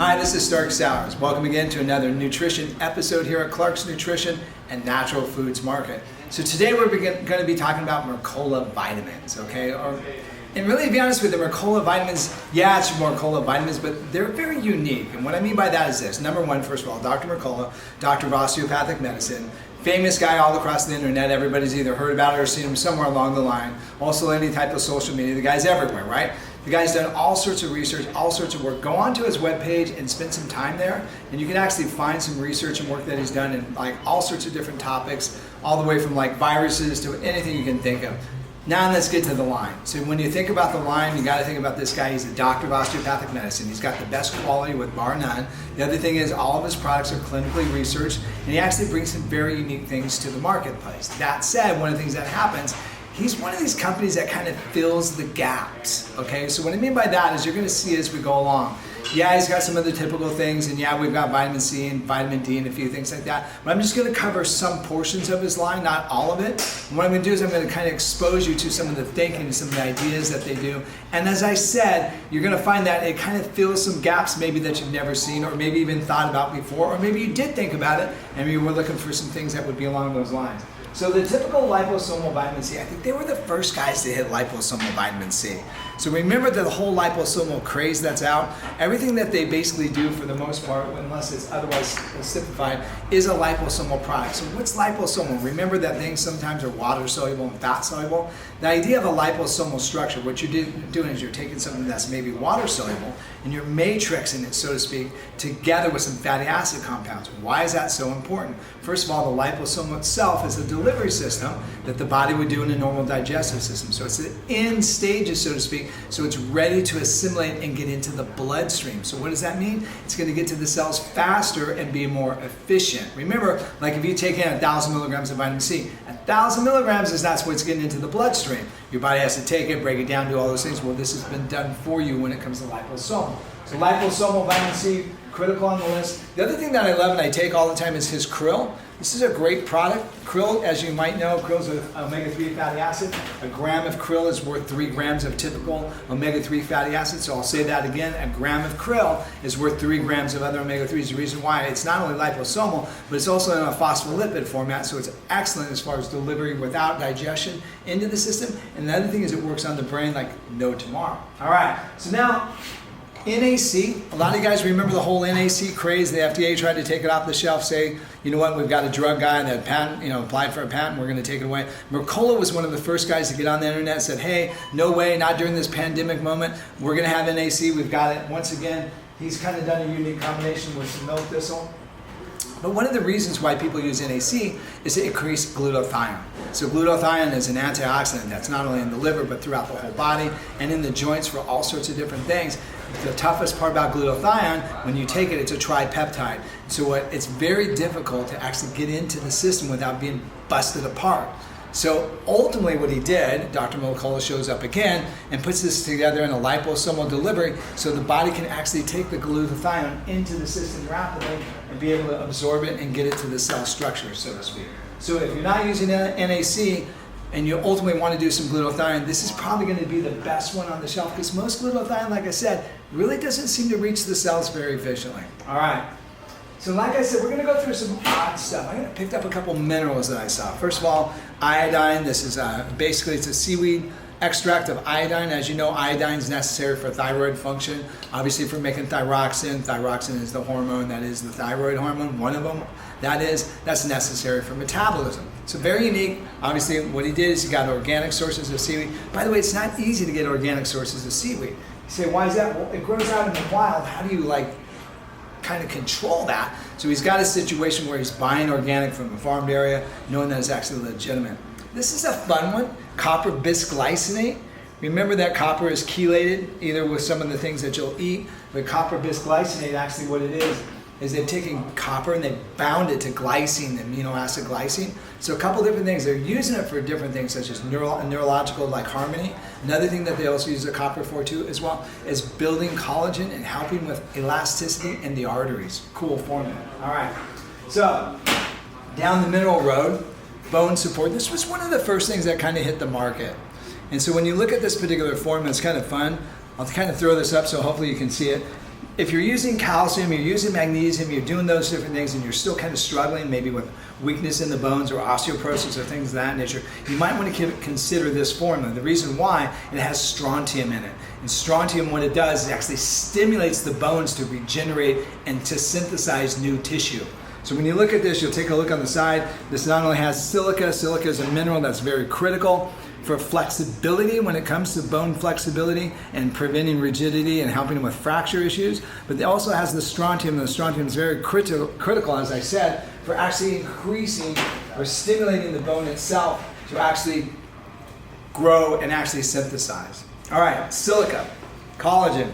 Hi, this is Stark Sowers. Welcome again to another nutrition episode here at Clark's Nutrition and Natural Foods Market. So today we're going to be talking about MERCOLA vitamins, okay? And really, to be honest with you, MERCOLA vitamins, yeah, it's MERCOLA vitamins, but they're very unique. And what I mean by that is this. Number one, first of all, Dr. MERCOLA, doctor of osteopathic medicine, famous guy all across the internet. Everybody's either heard about it or seen him somewhere along the line. Also, any type of social media. The guy's everywhere, right? The guy's done all sorts of research, all sorts of work. Go onto his webpage and spend some time there, and you can actually find some research and work that he's done in like all sorts of different topics, all the way from like viruses to anything you can think of. Now let's get to the line. So when you think about the line, you got to think about this guy. He's a doctor of osteopathic medicine. He's got the best quality with bar none. The other thing is all of his products are clinically researched, and he actually brings some very unique things to the marketplace. That said, one of the things that happens, he's one of these companies that kind of fills the gaps, okay? So what I mean by that is you're going to see as we go along. Yeah, he's got some other typical things, and yeah, we've got vitamin C and vitamin D and a few things like that. But I'm just going to cover some portions of his line, not all of it. And what I'm going to do is I'm going to kind of expose you to some of the thinking and some of the ideas that they do. And as I said, you're going to find that it kind of fills some gaps maybe that you've never seen or maybe even thought about before, or maybe you did think about it and you were looking for some things that would be along those lines. So the typical liposomal vitamin C, I think they were the first guys to hit liposomal vitamin C. So remember the whole liposomal craze that's out? Everything that they basically do for the most part, unless it's otherwise specified, is a liposomal product. So what's liposomal? Remember that things sometimes are water soluble and fat soluble? The idea of a liposomal structure, what you're doing is you're taking something that's maybe water soluble and you're matrixing it, so to speak, together with some fatty acid compounds. Why is that so important? First of all, the liposome itself is a delivery system that the body would do in a normal digestive system. So it's the end stages, so to speak, so it's ready to assimilate and get into the bloodstream. So what does that mean? It's going to get to the cells faster and be more efficient. Remember, like if you take in 1,000 milligrams of vitamin C, 1,000 milligrams is that's what's getting into the bloodstream. Your body has to take it, break it down, do all those things. Well, this has been done for you when it comes to liposomal. So liposomal vitamin C, critical on the list. The other thing that I love and I take all the time is his krill. This is a great product. Krill, as you might know, krill is an omega-3 fatty acid. A gram of krill is worth 3 grams of typical omega-3 fatty acid. So I'll say that again. A gram of krill is worth 3 grams of other omega-3s. The reason why, it's not only liposomal, but it's also in a phospholipid format. So it's excellent as far as delivery without digestion into the system. And the other thing is it works on the brain like no tomorrow. All right, so now, NAC, a lot of you guys remember the whole NAC craze. The FDA tried to take it off the shelf, say, you know what, we've got a drug guy that patent, applied for a patent, we're going to take it away. MERCOLA was one of the first guys to get on the internet and said, hey, no way, not during this pandemic moment, we're going to have NAC, we've got it. Once again, he's kind of done a unique combination with some milk thistle. But one of the reasons why people use NAC is to increase glutathione. So glutathione is an antioxidant that's not only in the liver but throughout the whole body and in the joints for all sorts of different things. The toughest part about glutathione, when you take it, it's a tripeptide. So it's very difficult to actually get into the system without being busted apart. So ultimately what he did, Dr. MERCOLA shows up again and puts this together in a liposomal delivery so the body can actually take the glutathione into the system rapidly and be able to absorb it and get it to the cell structure, so to speak. So if you're not using NAC and you ultimately want to do some glutathione, this is probably going to be the best one on the shelf because most glutathione, like I said, really doesn't seem to reach the cells very efficiently. All right. So like I said, we're going to go through some odd stuff. I picked up a couple minerals that I saw. First of all, iodine. This is basically it's a seaweed extract of iodine. As you know, iodine is necessary for thyroid function. Obviously, for making thyroxine. Thyroxine is the hormone that is the thyroid hormone. One of them that's necessary for metabolism. So very unique. Obviously, what he did is he got organic sources of seaweed. By the way, it's not easy to get organic sources of seaweed. You say, why is that? Well, it grows out in the wild. How do you kind of control that? So he's got a situation where he's buying organic from a farmed area, knowing that it's actually legitimate. This is a fun one, copper bisglycinate. Remember that copper is chelated either with some of the things that you'll eat, but copper bisglycinate, actually what it is they've taken copper and they've bound it to glycine, the amino acid glycine. So a couple different things. They're using it for different things such as neurological like harmony. Another thing that they also use the copper for too as well is building collagen and helping with elasticity in the arteries. Cool formula. All right. So down the mineral road, bone support. This was one of the first things that kind of hit the market. And so when you look at this particular formula, it's kind of fun. I'll kind of throw this up so hopefully you can see it. if you're using calcium, you're using magnesium, you're doing those different things, and you're still kind of struggling maybe with weakness in the bones or osteoporosis or things of that nature, you might want to consider this formula. The reason why, it has strontium in it. And strontium, what it does is it actually stimulates the bones to regenerate and to synthesize new tissue. So when you look at this, you'll take a look on the side. This not only has silica. Silica is a mineral that's very critical for flexibility when it comes to bone flexibility and preventing rigidity and helping with fracture issues. But it also has the strontium, and the strontium is very critical, as I said, for actually increasing or stimulating the bone itself to actually grow and actually synthesize. All right, silica, collagen.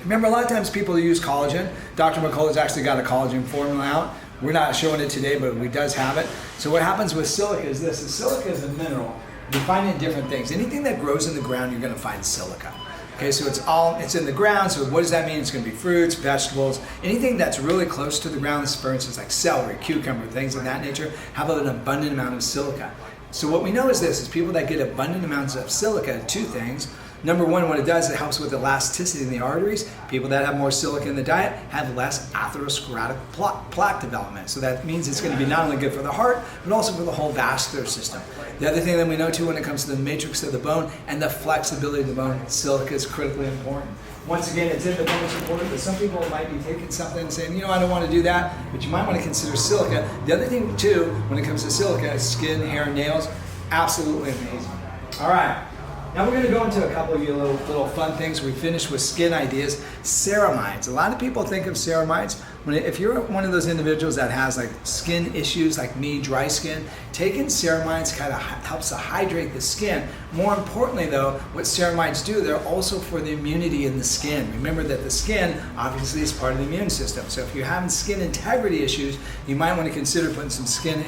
Remember, a lot of times people use collagen. Dr. MERCOLA's actually got a collagen formula out. We're not showing it today, but we does have it. So what happens with silica is this. Silica is a mineral. You find it in different things. Anything that grows in the ground, you're going to find silica. Okay, so it's in the ground. So what does that mean? It's going to be fruits, vegetables, anything that's really close to the ground. For instance, like celery, cucumber, things of that nature, have an abundant amount of silica. So what we know is this: is people that get abundant amounts of silica, two things. Number one, what it does, it helps with elasticity in the arteries. People that have more silica in the diet have less atherosclerotic plaque development. So that means it's going to be not only good for the heart, but also for the whole vascular system. The other thing that we know too, when it comes to the matrix of the bone and the flexibility of the bone, silica is critically important. Once again, it's in the bones important, but some people might be taking something and saying, I don't want to do that, but you might want to consider silica. The other thing too, when it comes to silica, is skin, hair, nails, absolutely amazing. All right. Now we're going to go into a couple of your little fun things. We finished with skin ideas. Ceramides. A lot of people think of ceramides. If you're one of those individuals that has like skin issues like me, dry skin, taking ceramides kind of helps to hydrate the skin. More importantly though, what ceramides do, they're also for the immunity in the skin. Remember that the skin obviously is part of the immune system. So if you're having skin integrity issues, you might want to consider putting some skin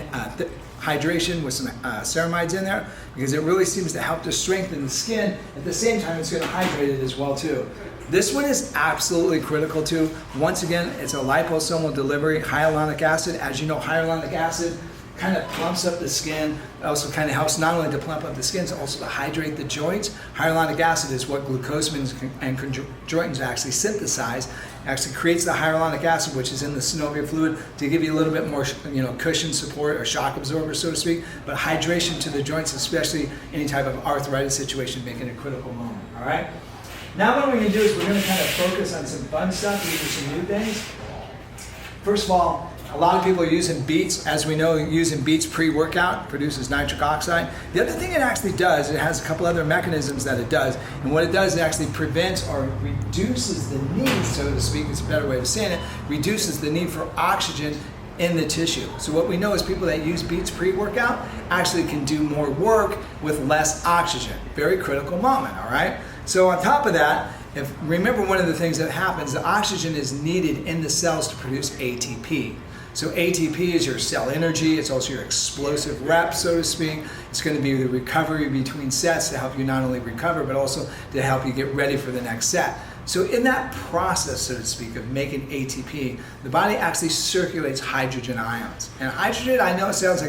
hydration with some ceramides in there, because it really seems to help to strengthen the skin. At the same time, it's going to hydrate it as well too. This one is absolutely critical too. Once again, it's a liposomal delivery, hyaluronic acid. As you know, hyaluronic acid kind of plumps up the skin. It also kind of helps not only to plump up the skin, but also to hydrate the joints. Hyaluronic acid is what glucosamines and chondroitins actually synthesize. It actually creates the hyaluronic acid, which is in the synovial fluid, to give you a little bit more, cushion support or shock absorber, so to speak. But hydration to the joints, especially any type of arthritis situation, making a critical moment. All right. Now what we're going to do is we're going to kind of focus on some fun stuff. These are some new things. First of all, a lot of people are using beets. As we know, using beets pre-workout produces nitric oxide. The other thing it actually does, it has a couple other mechanisms that it does. And what it does, it actually prevents or reduces the need, so to speak, it's a better way of saying it, reduces the need for oxygen in the tissue. So what we know is people that use beets pre-workout actually can do more work with less oxygen. Very critical moment, all right? So on top of that, remember one of the things that happens, the oxygen is needed in the cells to produce ATP. So ATP is your cell energy. It's also your explosive rep, so to speak. It's going to be the recovery between sets to help you not only recover, but also to help you get ready for the next set. So in that process, so to speak, of making ATP, the body actually circulates hydrogen ions. And hydrogen, I know it sounds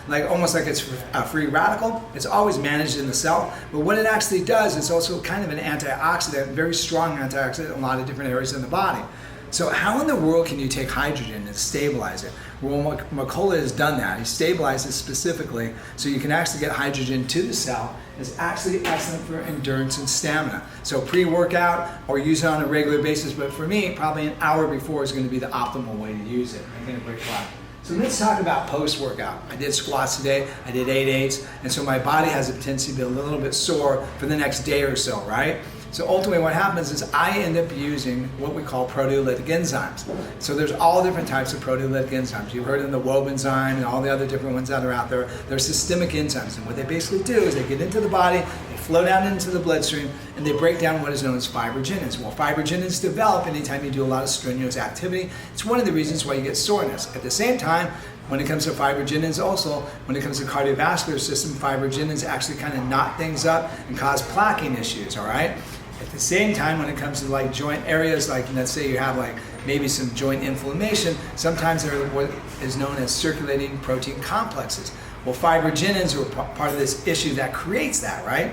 almost like it's a free radical. It's always managed in the cell. But what it actually does, it's also kind of an antioxidant, very strong antioxidant in a lot of different areas in the body. So how in the world can you take hydrogen and stabilize it? Well, MERCOLA has done that. He stabilizes specifically so you can actually get hydrogen to the cell. It's actually excellent for endurance and stamina. So pre-workout or use it on a regular basis, but for me, probably an hour before is going to be the optimal way to use it. Making a great clock. So let's talk about post-workout. I did squats today, I did 8/8s, and so my body has a tendency to be a little bit sore for the next day or so, right? So ultimately what happens is I end up using what we call proteolytic enzymes. So there's all different types of proteolytic enzymes. You've heard of the WOB enzyme and all the other different ones that are out there. They're systemic enzymes, and what they basically do is they get into the body, they flow down into the bloodstream, and they break down what is known as fibrogenins. Well, fibrogenins develop anytime you do a lot of strenuous activity. It's one of the reasons why you get soreness. At the same time, when it comes to fibrogenins also, when it comes to cardiovascular system, fibrogenins actually kind of knot things up and cause plaquing issues, all right? At the same time, when it comes to like joint areas, like let's say you have like maybe some joint inflammation, sometimes they're what is known as circulating protein complexes. Well, fibrogenins are part of this issue that creates that, right?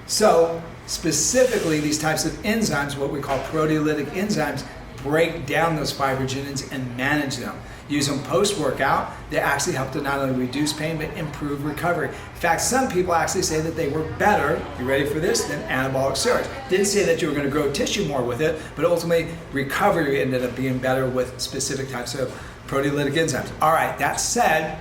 So specifically these types of enzymes, what we call proteolytic enzymes, break down those fibrinogens and manage them. Use them post-workout. They actually help to not only reduce pain, but improve recovery. In fact, some people actually say that they work better, you ready for this, than anabolic steroids. Didn't say that you were going to grow tissue more with it, but ultimately recovery ended up being better with specific types of proteolytic enzymes. All right, that said,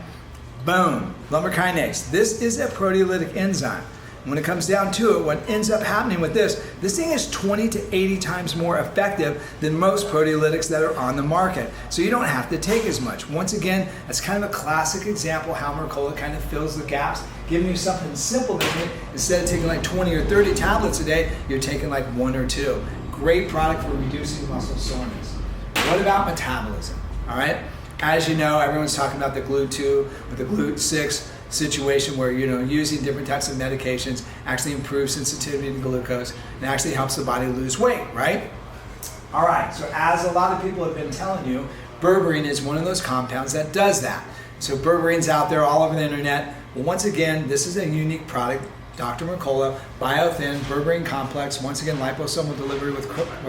boom, lumbar kinase. This is a proteolytic enzyme. When it comes down to it, what ends up happening with this thing is 20 to 80 times more effective than most proteolytics that are on the market. So you don't have to take as much. Once again, that's kind of a classic example how MERCOLA kind of fills the gaps, giving you something simple to do. Instead of taking like 20 or 30 tablets a day, you're taking like 1 or 2. Great product for reducing muscle soreness. What about metabolism? All right. As you know, everyone's talking about the GLUT2 with the GLUT6 situation where, using different types of medications actually improves sensitivity to glucose and actually helps the body lose weight, right? All right, so as a lot of people have been telling you, berberine is one of those compounds that does that. So berberine's out there all over the internet. Well, once again, this is a unique product. Dr. MERCOLA, biothin, berberine complex, once again liposomal delivery with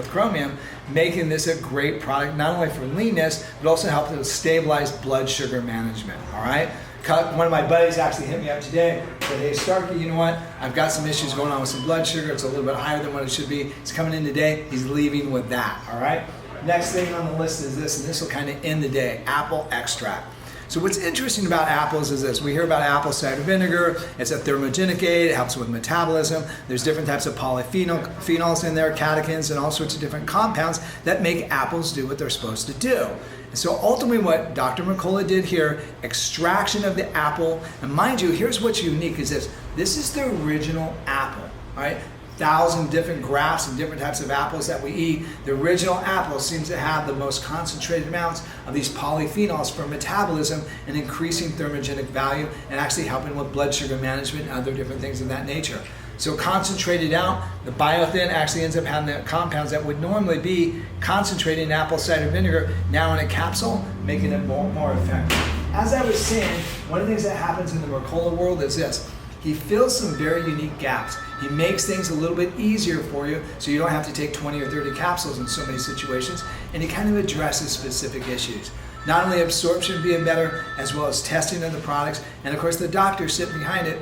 chromium, making this a great product not only for leanness, but also helps to stabilize blood sugar management, all right? One of my buddies actually hit me up today, said, hey Starkey, you know what? I've got some issues going on with some blood sugar. It's a little bit higher than what it should be. He's coming in today. He's leaving with that, all right? Next thing on the list is this, and this will kind of end the day, apple extract. So what's interesting about apples is this. We hear about apple cider vinegar. It's a thermogenic aid. It helps with metabolism. There's different types of polyphenols in there, catechins, and all sorts of different compounds that make apples do what they're supposed to do. And so ultimately what Dr. MERCOLA did here, extraction of the apple. And mind you, here's what's unique is this. This is the original apple, all right? 1,000 different grafts and different types of apples that we eat. The original apple seems to have the most concentrated amounts of these polyphenols for metabolism and increasing thermogenic value and actually helping with blood sugar management and other different things of that nature. So concentrated out, the biothin actually ends up having the compounds that would normally be concentrated in apple cider vinegar, now in a capsule, making it more effective. As I was saying, one of the things that happens in the MERCOLA world is this. He fills some very unique gaps. He makes things a little bit easier for you so you don't have to take 20 or 30 capsules in so many situations, and he kind of addresses specific issues. Not only absorption being better, as well as testing of the products, and of course the doctor sitting behind it.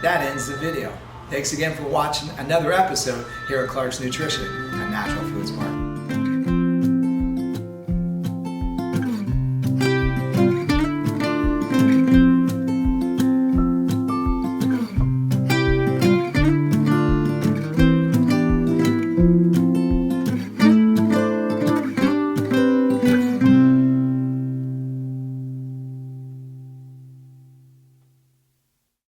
That ends the video. Thanks again for watching another episode here at Clark's Nutrition, a Natural Foods Market. Thank you.